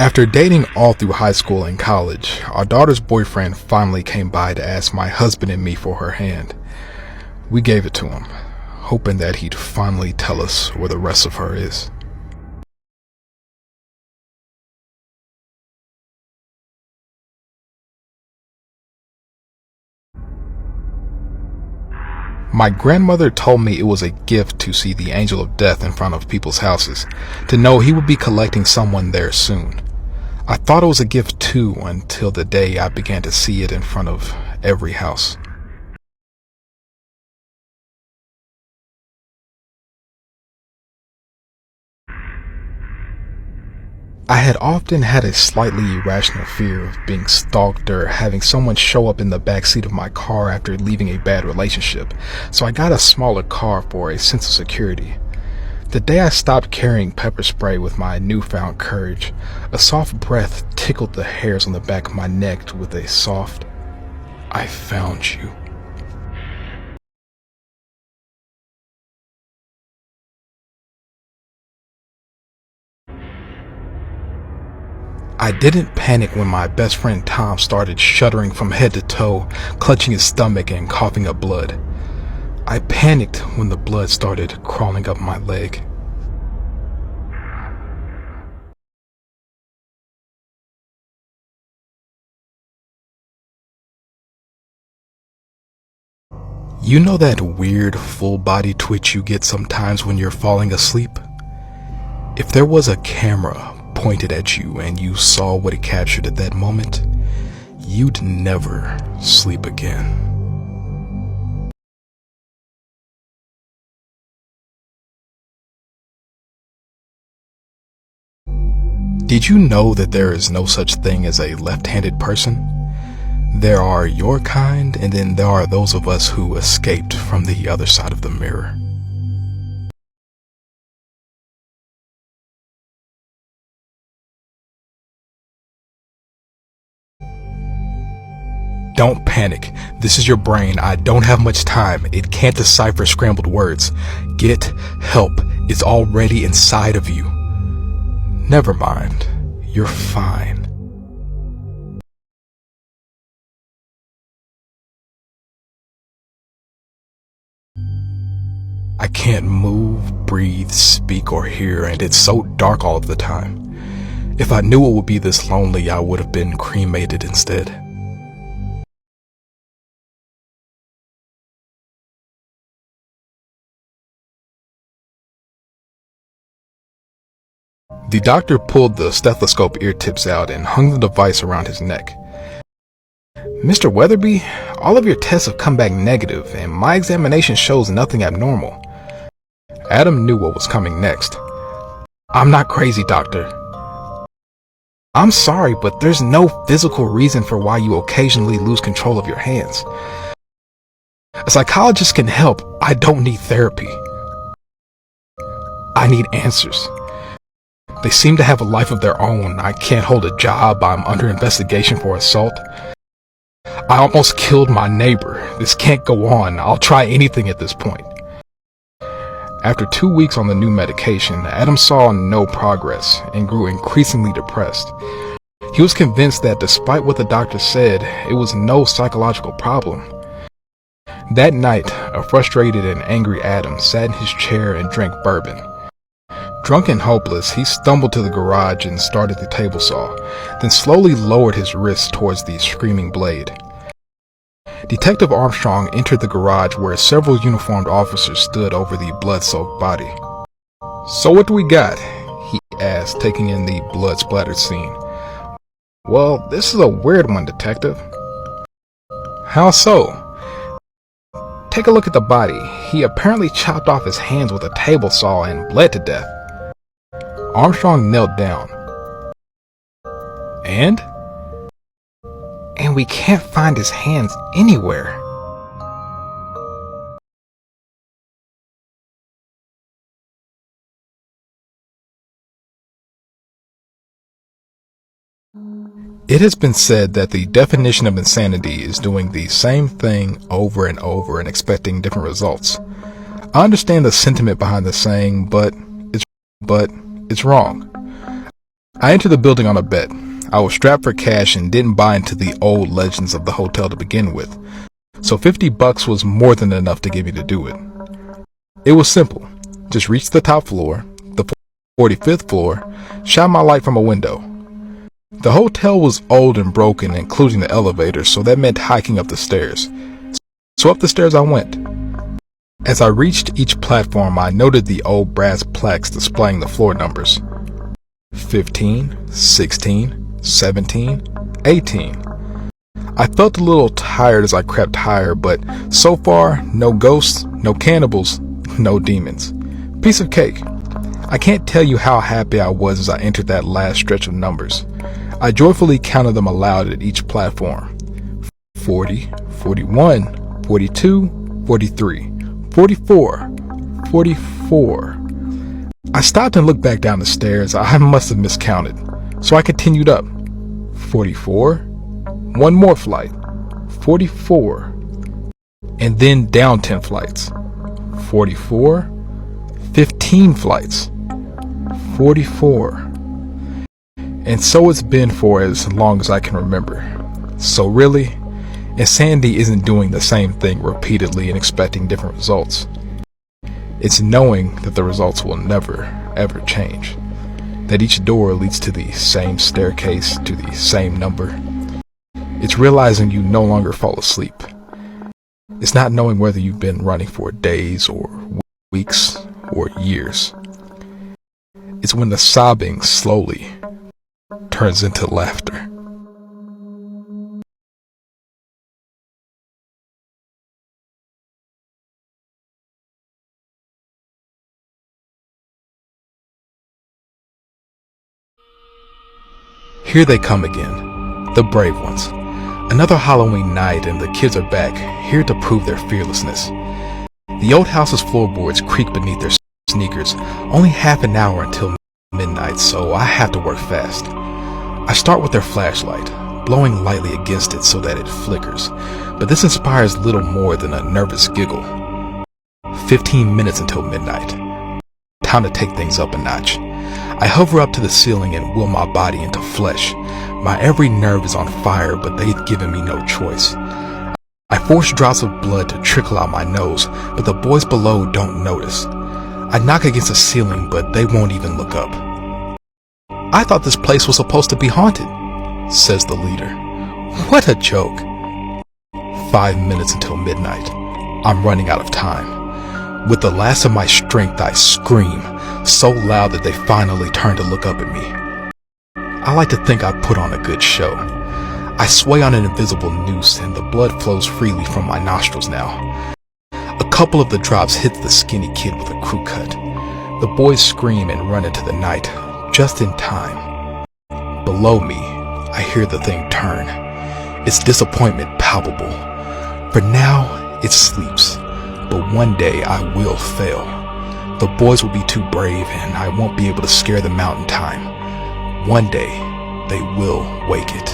After dating all through high school and college, our daughter's boyfriend finally came by to ask my husband and me for her hand. We gave it to him, hoping that he'd finally tell us where the rest of her is. My grandmother told me it was a gift to see the angel of death in front of people's houses, to know he would be collecting someone there soon. I thought it was a gift too until the day I began to see it in front of every house. I had often had a slightly irrational fear of being stalked or having someone show up in the backseat of my car after leaving a bad relationship, so I got a smaller car for a sense of security. The day I stopped carrying pepper spray with my newfound courage, a soft breath tickled the hairs on the back of my neck with a soft, "I found you." I didn't panic when my best friend Tom started shuddering from head to toe, clutching his stomach and coughing up blood. I panicked when the blood started crawling up my leg. You know that weird full body twitch you get sometimes when you're falling asleep? If there was a camera pointed at you and you saw what it captured at that moment, you'd never sleep again. Did you know that there is no such thing as a left-handed person? There are your kind, and then there are those of us who escaped from the other side of the mirror. Don't panic. This is your brain. I don't have much time. It can't decipher scrambled words. Get help. It's already inside of you. Never mind. You're fine. I can't move, breathe, speak, or hear, and it's so dark all of the time. If I knew it would be this lonely, I would have been cremated instead. The doctor pulled the stethoscope ear tips out and hung the device around his neck. "Mr. Weatherby, all of your tests have come back negative, and my examination shows nothing abnormal." Adam knew what was coming next. "I'm not crazy, doctor. I'm sorry, but there's no physical reason for why you occasionally lose control of your hands. A psychologist can help. I don't need therapy. I need answers. They seem to have a life of their own. I can't hold a job. I'm under investigation for assault. I almost killed my neighbor. This can't go on. I'll try anything at this point." After 2 weeks on the new medication, Adam saw no progress and grew increasingly depressed. He was convinced that despite what the doctor said, it was no psychological problem. That night, a frustrated and angry Adam sat in his chair and drank bourbon. Drunk and hopeless, he stumbled to the garage and started the table saw, then slowly lowered his wrist towards the screaming blade. Detective Armstrong entered the garage where several uniformed officers stood over the blood-soaked body. "So what do we got?" he asked, taking in the blood-splattered scene. "Well, this is a weird one, Detective." "How so?" "Take a look at the body. He apparently chopped off his hands with a table saw and bled to death." Armstrong knelt down. "And?" "And we can't find his hands anywhere." It has been said that the definition of insanity is doing the same thing over and over and expecting different results. I understand the sentiment behind the saying, but it's wrong. I entered the building on a bet. I was strapped for cash and didn't buy into the old legends of the hotel to begin with, so $50 was more than enough to get me to do it. It was simple. Just reach the top floor, the 45th floor, shine my light from a window. The hotel was old and broken, including the elevator, so that meant hiking up the stairs. So up the stairs I went. As I reached each platform, I noted the old brass plaques displaying the floor numbers. 15, 16, 17, 18. I felt a little tired as I crept higher, but so far, no ghosts, no cannibals, no demons. Piece of cake. I can't tell you how happy I was as I entered that last stretch of numbers. I joyfully counted them aloud at each platform. 40, 41, 42, 43, 44, 44. I stopped and looked back down the stairs. I must have miscounted. So I continued up. 44, one more flight. 44, and then down 10 flights. 44, 15 flights. 44. And so it's been for as long as I can remember. So really, insanity isn't doing the same thing repeatedly and expecting different results. It's knowing that the results will never, ever change. That each door leads to the same staircase, to the same number. It's realizing you no longer fall asleep. It's not knowing whether you've been running for days or weeks or years. It's when the sobbing slowly turns into laughter. Here they come again, the brave ones. Another Halloween night and the kids are back, here to prove their fearlessness. The old house's floorboards creak beneath their sneakers. Only half an hour until midnight, so I have to work fast. I start with their flashlight, blowing lightly against it so that it flickers, but this inspires little more than a nervous giggle. 15 minutes until midnight. Time to take things up a notch. I hover up to the ceiling and will my body into flesh. My every nerve is on fire, but they've given me no choice. I force drops of blood to trickle out my nose, but the boys below don't notice. I knock against the ceiling, but they won't even look up. "I thought this place was supposed to be haunted," says the leader. What a joke. 5 minutes until midnight. I'm running out of time. With the last of my strength, I scream, so loud that they finally turn to look up at me. I like to think I put on a good show. I sway on an invisible noose and the blood flows freely from my nostrils now. A couple of the drops hit the skinny kid with a crew cut. The boys scream and run into the night, just in time. Below me, I hear the thing turn, its disappointment palpable. For now, it sleeps, but one day I will fail. The boys will be too brave and I won't be able to scare them out in time. One day, they will wake it.